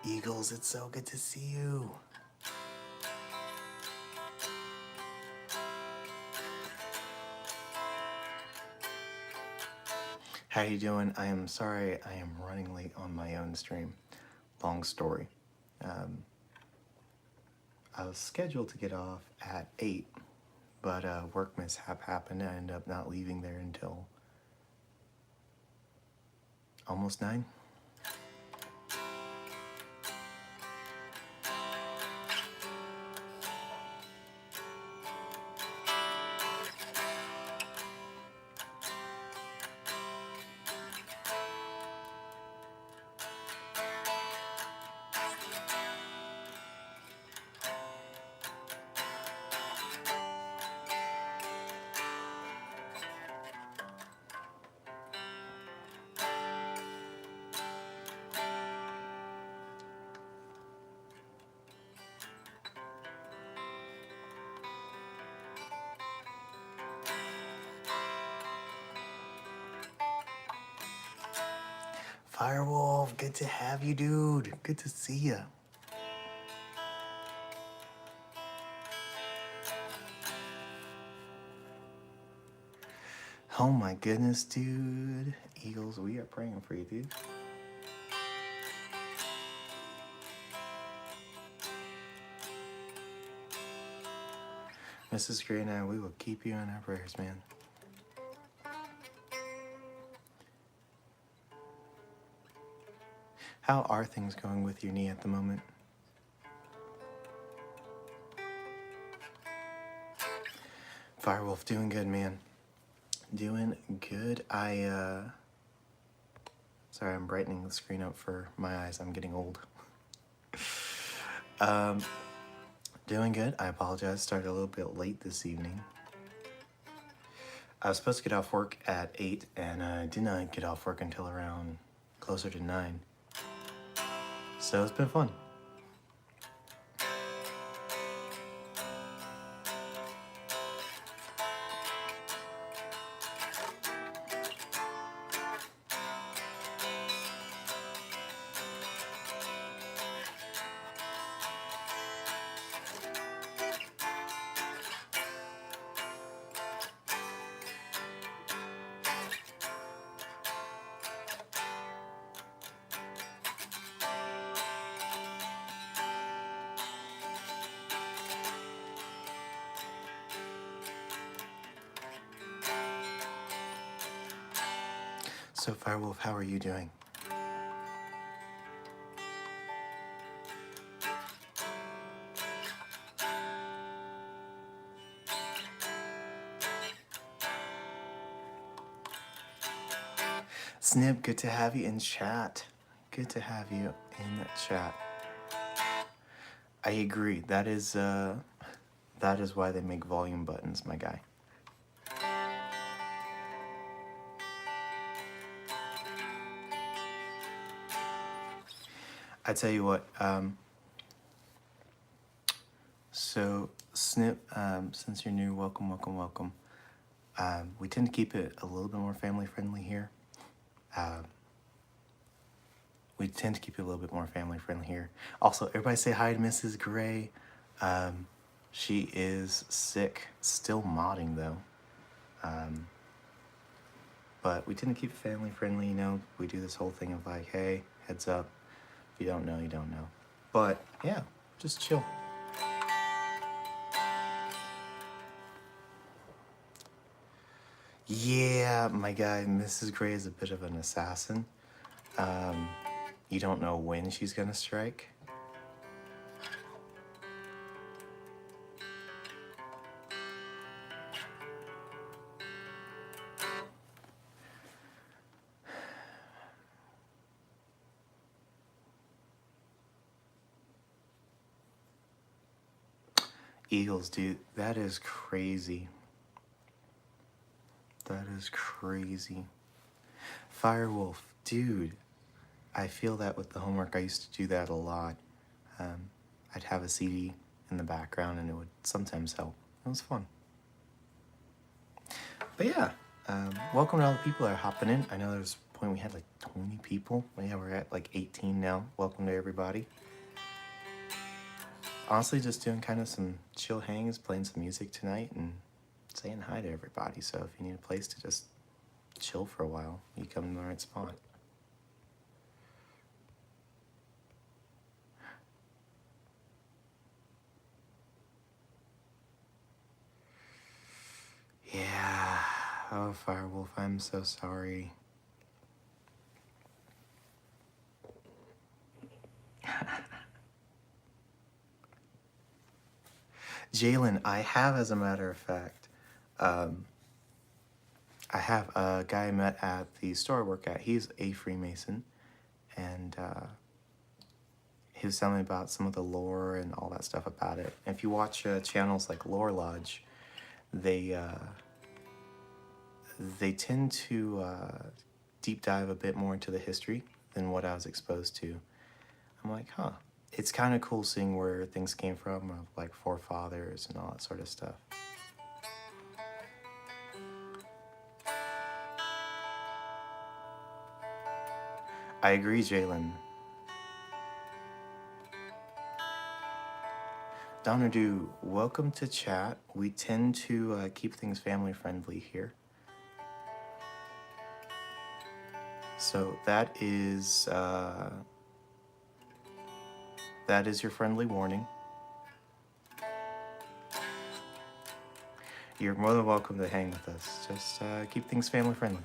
Eagles, it's so good to see you. How you doing? I am sorry I am running late on my own stream. Long story. I was scheduled to get off at 8, but work mishap happened. I ended up not leaving there until almost 9. Firewolf, good to have you, dude. Good to see ya. Oh my goodness, dude. Eagles, we are praying for you, dude. Mrs. Gray and I, we will keep you in our prayers, man. How are things going with your knee at the moment? Firewolf, doing good, man. Doing good. Sorry, I'm brightening the screen up for my eyes. I'm getting old. Doing good. I apologize. Started a little bit late this evening. I was supposed to get off work at 8, and I did not get off work until around closer to 9. So it's been fun. So Firewolf, how are you doing? Snip, good to have you in chat. Good to have you in chat. I agree. That is why they make volume buttons, my guy. I tell you what, so Snip, since you're new, welcome. We tend to keep it a little bit more family friendly here. Also, everybody say hi to Mrs. Gray. She is sick, still modding though. But we tend to keep it family friendly, you know. We do this whole thing of like, hey, heads up. If you don't know, you don't know. But yeah, just chill. Yeah, my guy, Mrs. Gray is a bit of an assassin. You don't know when she's gonna strike. Eagles, dude, that is crazy. That is crazy. Firewolf, dude, I feel that with the homework. I used to do that a lot. I'd have a CD in the background and it would sometimes help. It was fun. But yeah, welcome to all the people that are hopping in. I know there's point we had like 20 people. Yeah, we're at like 18 now. Welcome to everybody. Honestly, just doing kind of some chill hangs, playing some music tonight, and saying hi to everybody. So if you need a place to just chill for a while, you come to the right spot. Yeah. Oh, Firewolf, I'm so sorry. Jalen, I have, as a matter of fact, I have a guy I met at the store I work at. He's a Freemason, and he was telling me about some of the lore and all that stuff about it. And if you watch channels like Lore Lodge, they tend to deep dive a bit more into the history than what I was exposed to. I'm like, huh. It's kind of cool seeing where things came from, like forefathers and all that sort of stuff. I agree, Jalen. Donadu, welcome to chat. We tend to keep things family friendly here. So that is your friendly warning. You're more than welcome to hang with us. Just keep things family friendly.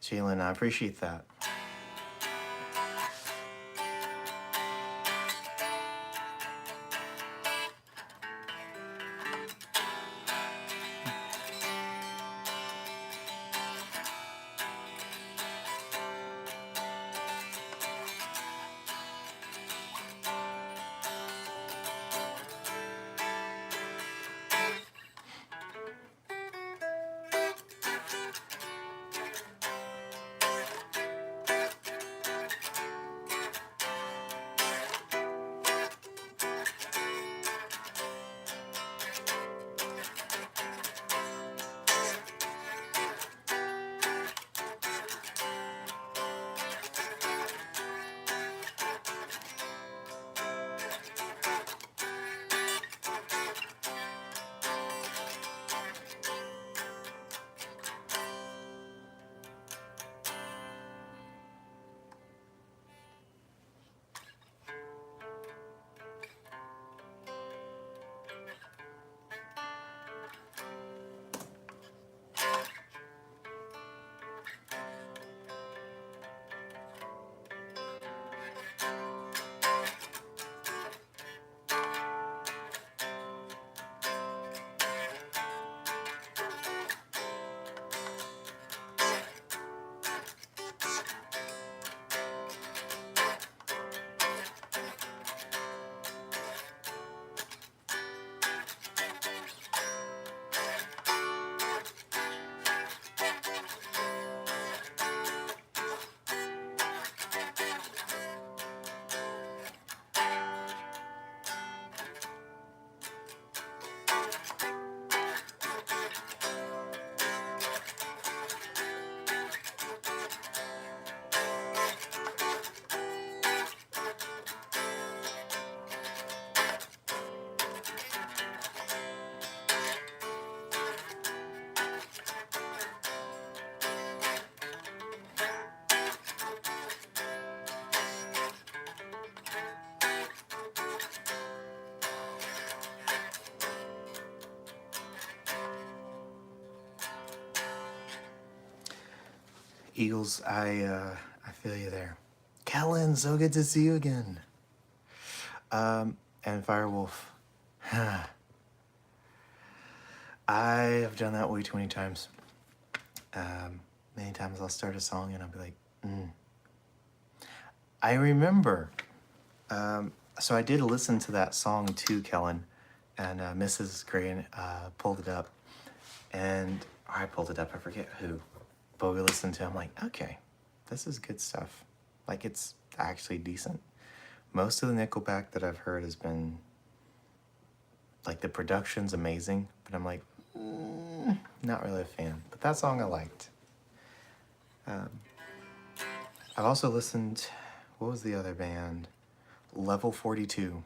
Jalen, I appreciate that. Eagles, I feel you there. Kellen, so good to see you again. And Firewolf. I have done that way too many times. Many times I'll start a song and I'll be like, I remember. So I did listen to that song too, Kellen, and Mrs. Gray pulled it up. And I pulled it up, I forget who. But we listened to it, I'm like, okay, this is good stuff. Like, it's actually decent. Most of the Nickelback that I've heard has been, like, the production's amazing, but I'm like, not really a fan. But that song I liked. I've also listened, what was the other band? Level 42.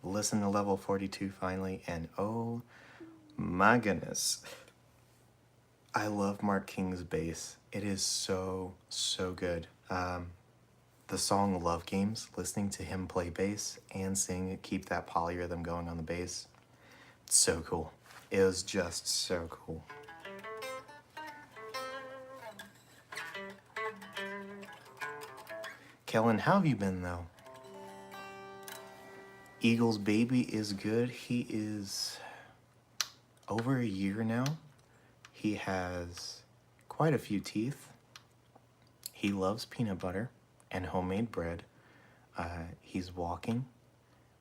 Listened to Level 42 finally, and oh my goodness. I love Mark King's bass. It is so, so good. The song Love Games, listening to him play bass and sing it, keep that polyrhythm going on the bass, it's so cool. It was just so cool. Kellen, how have you been though? Eagle's baby is good. He is over a year now. He has quite a few teeth. He loves peanut butter and homemade bread. He's walking.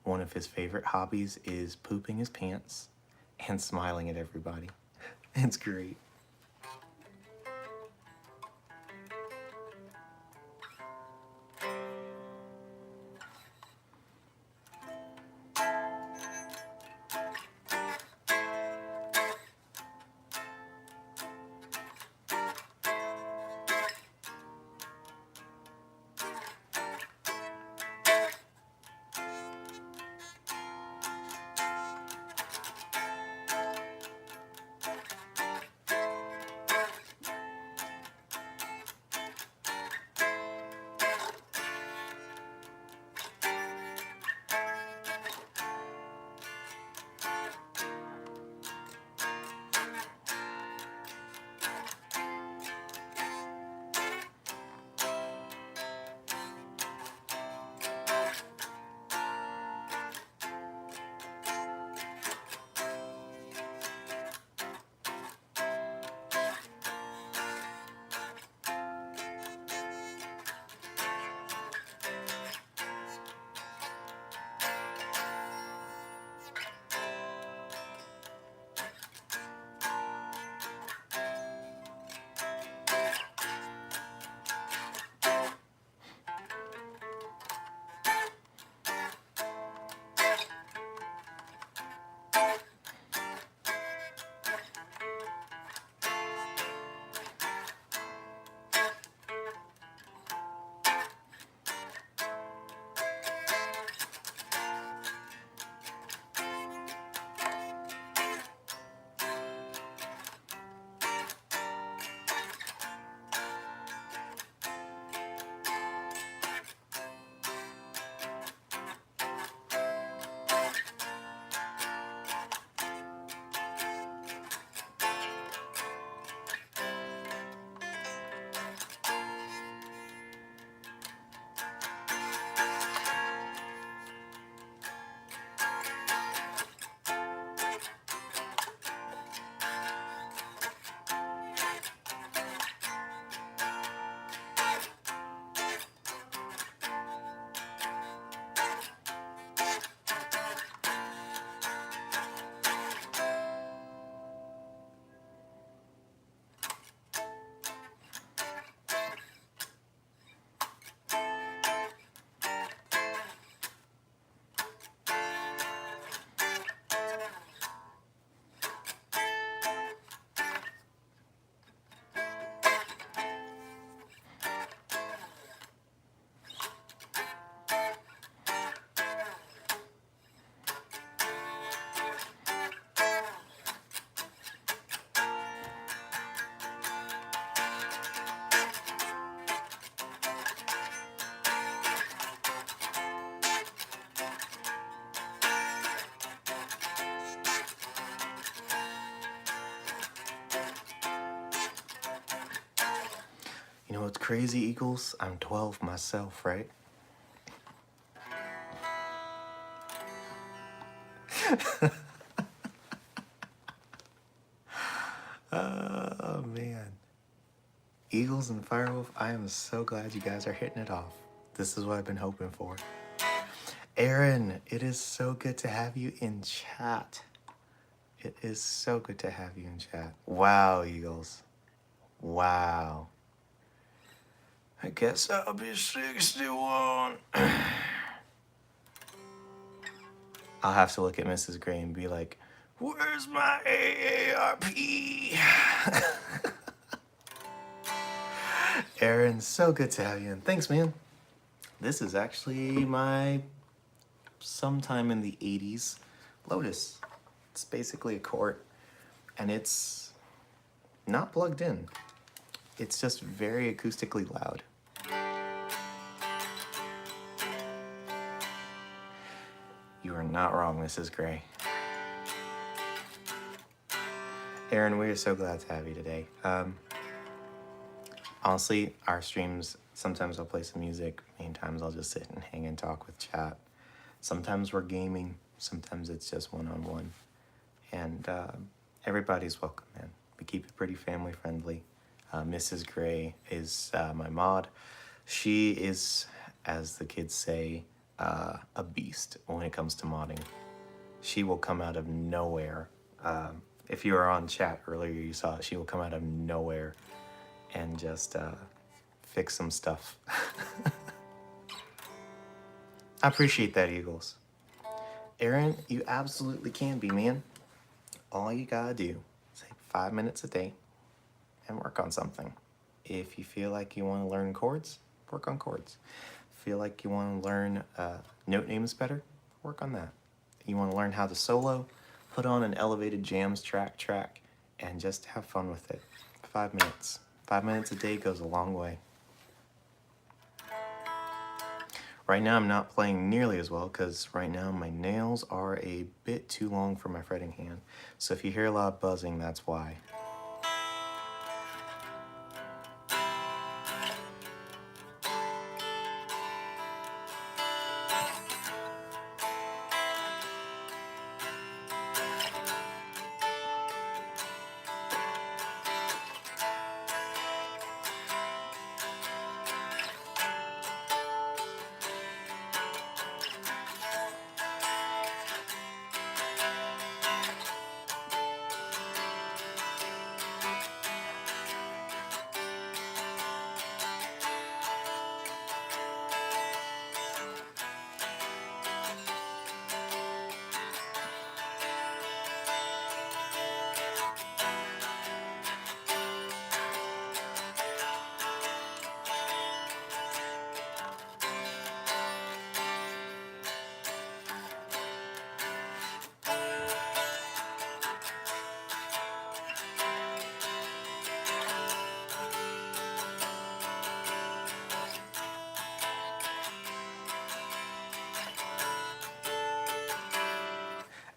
One of his favorite hobbies is pooping his pants and smiling at everybody. It's great. know what's crazy, Eagles? I'm 12 myself, right? Oh, man. Eagles and Firewolf, I am so glad you guys are hitting it off. This is what I've been hoping for. Aaron, it is so good to have you in chat. It is so good to have you in chat. Wow, Eagles. Wow. I guess I'll be 61. I'll have to look at Mrs. Gray and be like, where's my AARP? Aaron, so good to have you in. Thanks, man. This is actually my sometime in the 80s Lotus. It's basically a court, and it's not plugged in. It's just very acoustically loud. You are not wrong, Mrs. Gray. Aaron, we are so glad to have you today. Honestly, our streams, sometimes I'll play some music, many times I'll just sit and hang and talk with chat. Sometimes we're gaming, sometimes it's just one-on-one. And everybody's welcome, man. We keep it pretty family friendly. Mrs. Gray is my mod. She is, as the kids say, a beast when it comes to modding. She will come out of nowhere. If you were on chat earlier, you saw it. She will come out of nowhere and just fix some stuff. I appreciate that, Eagles. Aaron, you absolutely can be, man. All you gotta do is take 5 minutes a day and work on something. If you feel like you want to learn chords, work on chords. Feel like you want to learn note names better, work on that. You want to learn how to solo, put on an elevated jams track, and just have fun with it. 5 minutes. 5 minutes a day goes a long way. Right now I'm not playing nearly as well because right now my nails are a bit too long for my fretting hand. So if you hear a lot of buzzing, that's why.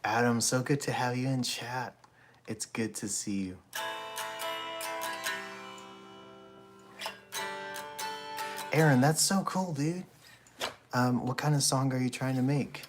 Adam, so good to have you in chat. It's good to see you. Aaron, that's so cool, dude. What kind of song are you trying to make?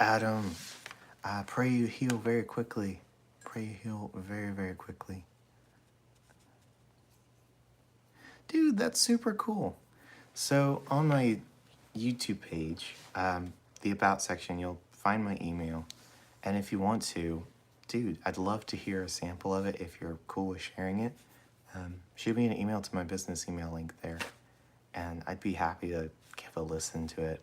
Adam, pray you heal very quickly. Pray you heal very, very quickly. Dude, that's super cool. So on my YouTube page, the About section, you'll find my email. And if you want to, dude, I'd love to hear a sample of it if you're cool with sharing it. Shoot me an email to my business email link there, and I'd be happy to give a listen to it.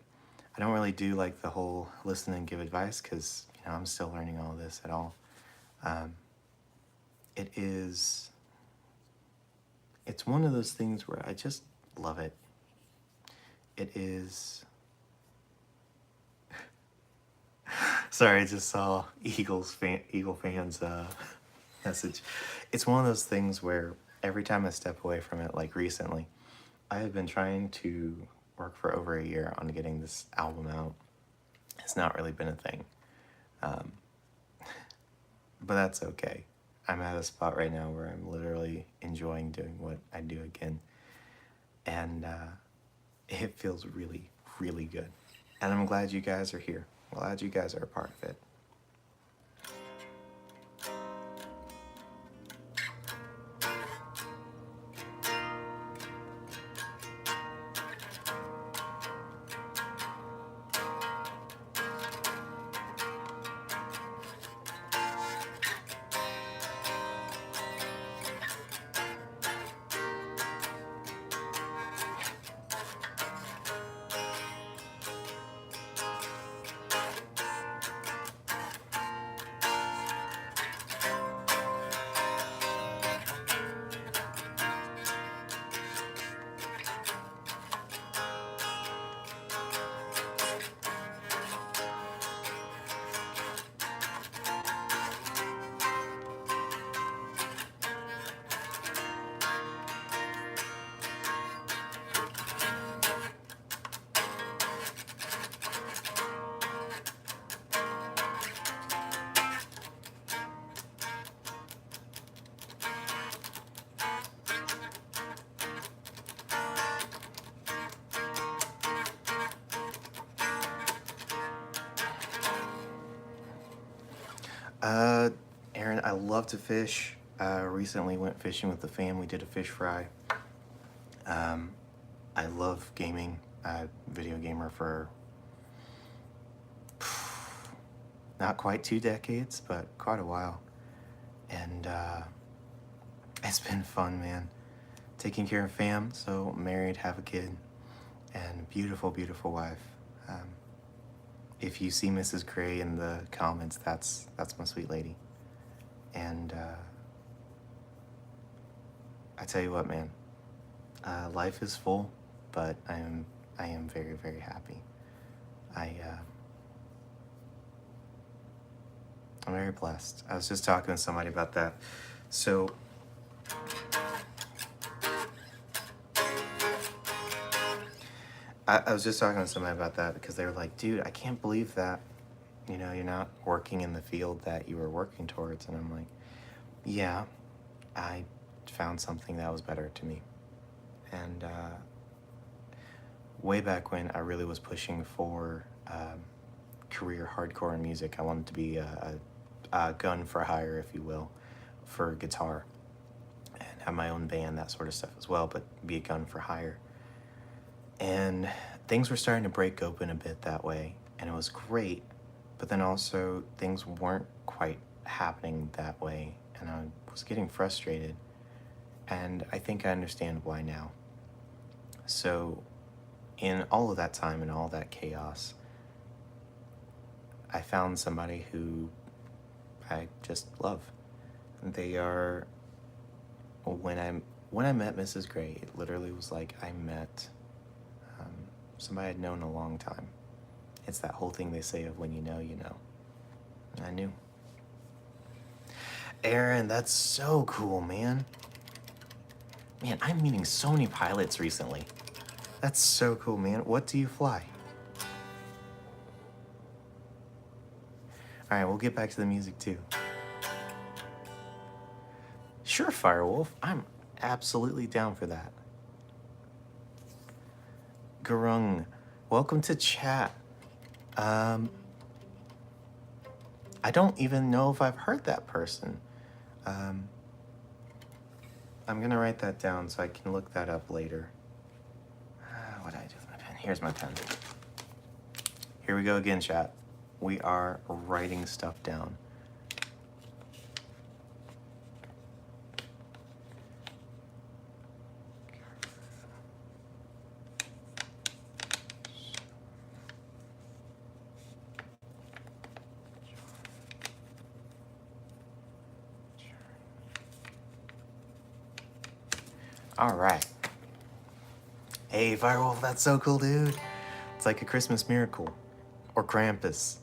I don't really do like the whole listen and give advice because, you know, I'm still learning all this at all. It's one of those things where I just love it. It is. Sorry, I just saw Eagle fans message. It's one of those things where every time I step away from it, like recently, I have been trying to work for over a year on getting this album out. It's not really been a thing. But that's okay. I'm at a spot right now where I'm literally enjoying doing what I do again. And it feels really, really good. And I'm glad you guys are here. Glad you guys are a part of it. Aaron, I love to fish. Recently went fishing with the fam. We did a fish fry. I love gaming. Video gamer for not quite 2 decades, but quite a while. And it's been fun, man. Taking care of fam, so married, have a kid, and beautiful, beautiful wife. If you see Mrs. Gray in the comments, that's my sweet lady. And I tell you what, man, life is full, but I am very, very happy. I'm very blessed. I was just talking to somebody about that. So I was just talking to somebody about that because they were like, dude, I can't believe that, you know, you're not working in the field that you were working towards. And I'm like, yeah, I found something that was better to me. And way back when I really was pushing for career hardcore in music, I wanted to be a gun for hire, if you will, for guitar, and have my own band, that sort of stuff as well, but be a gun for hire. And things were starting to break open a bit that way, and it was great, but then also things weren't quite happening that way, and I was getting frustrated, and I think I understand why now. So in all of that time and all that chaos, I found somebody who I just love. They are, when I met Mrs. Gray, it literally was like I met somebody I'd known a long time. It's that whole thing they say of when you know, you know. And I knew. Aaron, that's so cool, man. Man, I'm meeting so many pilots recently. That's so cool, man. What do you fly? All right, we'll get back to the music too. Sure, Firewolf. I'm absolutely down for that. Garung, welcome to chat. I don't even know if I've heard that person. Um, I'm gonna write that down so I can look that up later. What did I do with my pen? Here's my pen. Here we go again, chat. We are writing stuff down. All right. Hey, Firewolf, that's so cool, dude. It's like a Christmas miracle. Or Krampus.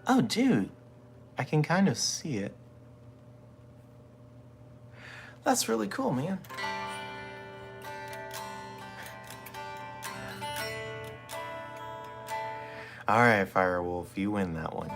Oh, dude. I can kind of see it. That's really cool, man. All right, Firewolf, you win that one.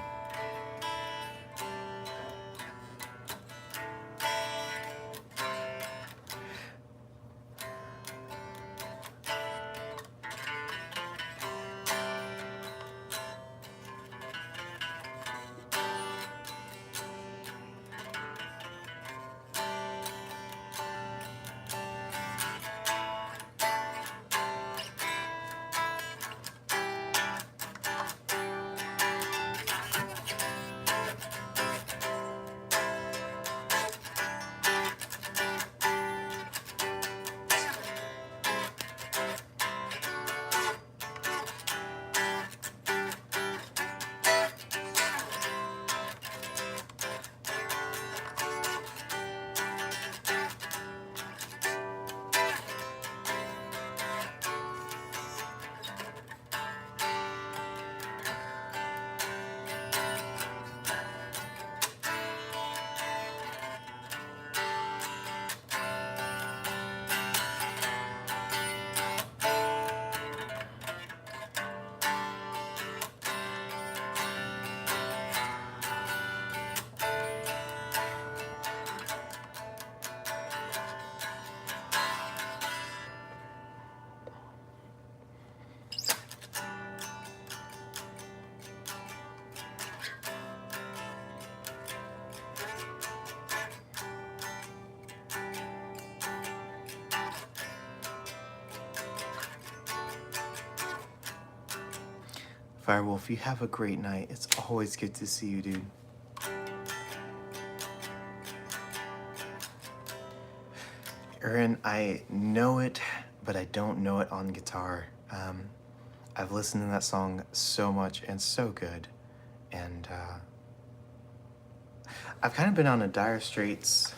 Firewolf, you have a great night. It's always good to see you, dude. Aaron, I know it, but I don't know it on guitar. I've listened to that song so much and so good. And I've kind of been on a Dire Straits.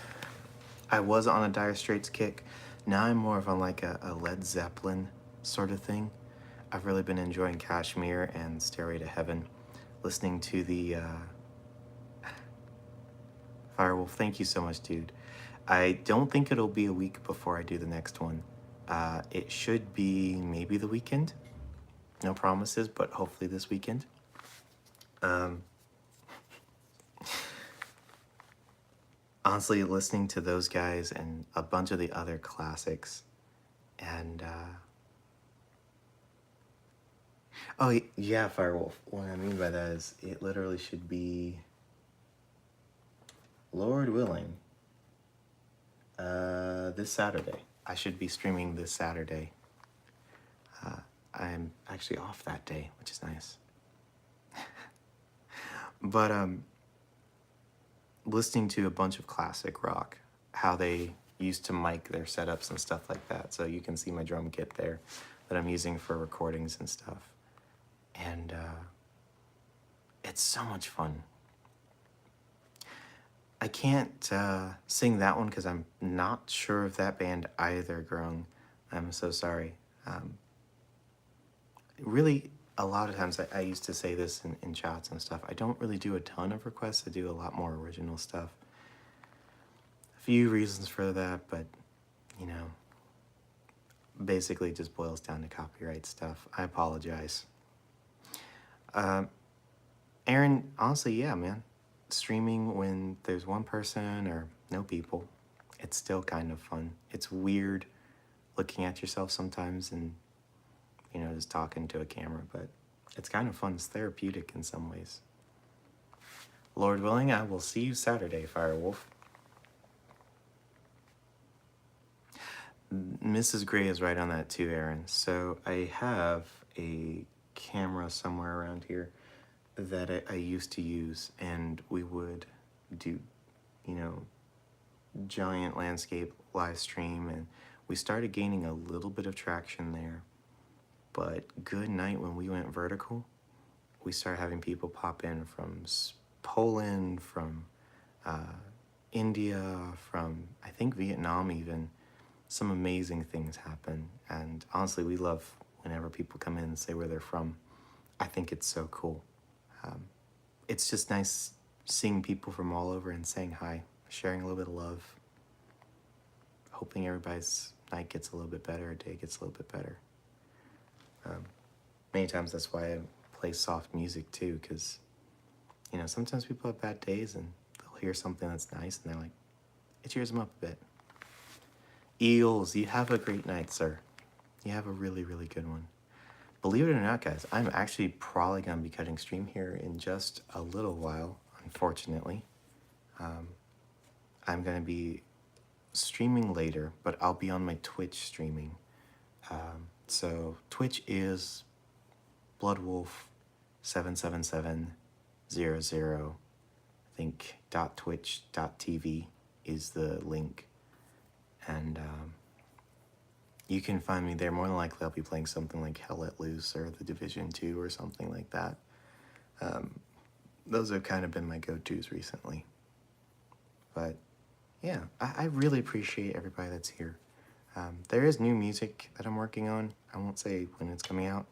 I was on a Dire Straits kick. Now I'm more of on like a Led Zeppelin sort of thing. I've really been enjoying Kashmir and Stairway to Heaven. Listening to the Firewolf, thank you so much, dude. I don't think it'll be a week before I do the next one. It should be maybe the weekend. No promises, but hopefully this weekend. Honestly, listening to those guys and a bunch of the other classics, and oh yeah, Firewolf. What I mean by that is it literally should be, Lord willing, this Saturday. I should be streaming this Saturday. I'm actually off that day, which is nice. But listening to a bunch of classic rock, how they used to mic their setups and stuff like that. So you can see my drum kit there that I'm using for recordings and stuff. And it's so much fun. I can't sing that one because I'm not sure of that band either, Grung. I'm so sorry. Really, a lot of times I used to say this in chats and stuff. I don't really do a ton of requests. I do a lot more original stuff. A few reasons for that, but, you know, basically it just boils down to copyright stuff. I apologize. Aaron, honestly, yeah, man. Streaming when there's one person or no people, it's still kind of fun. It's weird looking at yourself sometimes and, just talking to a camera, but it's kind of fun. It's therapeutic in some ways. Lord willing, I will see you Saturday, Firewolf. Mrs. Gray is right on that too, Aaron. So I have a camera somewhere around here that I used to use, and we would do, giant landscape live stream, and we started gaining a little bit of traction there. But good night, when we went vertical, we started having people pop in from Poland, from India, from I think Vietnam even. Some amazing things happen, and honestly, we love whenever people come in and say where they're from. I think it's so cool. It's just nice seeing people from all over and saying hi, sharing a little bit of love, hoping everybody's night gets a little bit better, day gets a little bit better. Many times that's why I play soft music too, because, sometimes people have bad days and they'll hear something that's nice and they're like, it cheers them up a bit. Eels, you have a great night, sir. You have a really, really good one. Believe it or not, guys, I'm actually probably going to be cutting stream here in just a little while, unfortunately. I'm going to be streaming later, but I'll be on my Twitch streaming. So Twitch is Bloodwolf 77700. I think .twitch.tv is the link. And you can find me there. More than likely, I'll be playing something like Hell Let Loose or The Division 2 or something like that. Those have kind of been my go-tos recently. But yeah, I really appreciate everybody that's here. There is new music that I'm working on. I won't say when it's coming out.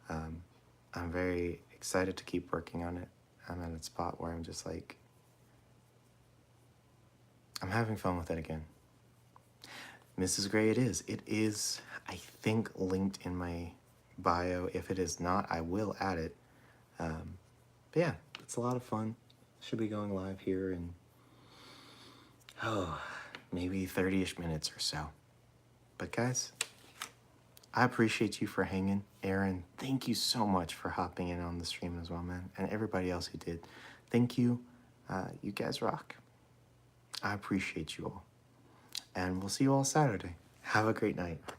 I'm very excited to keep working on it. I'm at a spot where I'm just like, I'm having fun with it again. Mrs. Gray, it is. It is, I think, linked in my bio. If it is not, I will add it. But yeah, it's a lot of fun. Should be going live here in, maybe 30-ish minutes or so. But guys, I appreciate you for hanging. Aaron, thank you so much for hopping in on the stream as well, man. And everybody else who did. Thank you. You guys rock. I appreciate you all. And we'll see you all Saturday. Have a great night.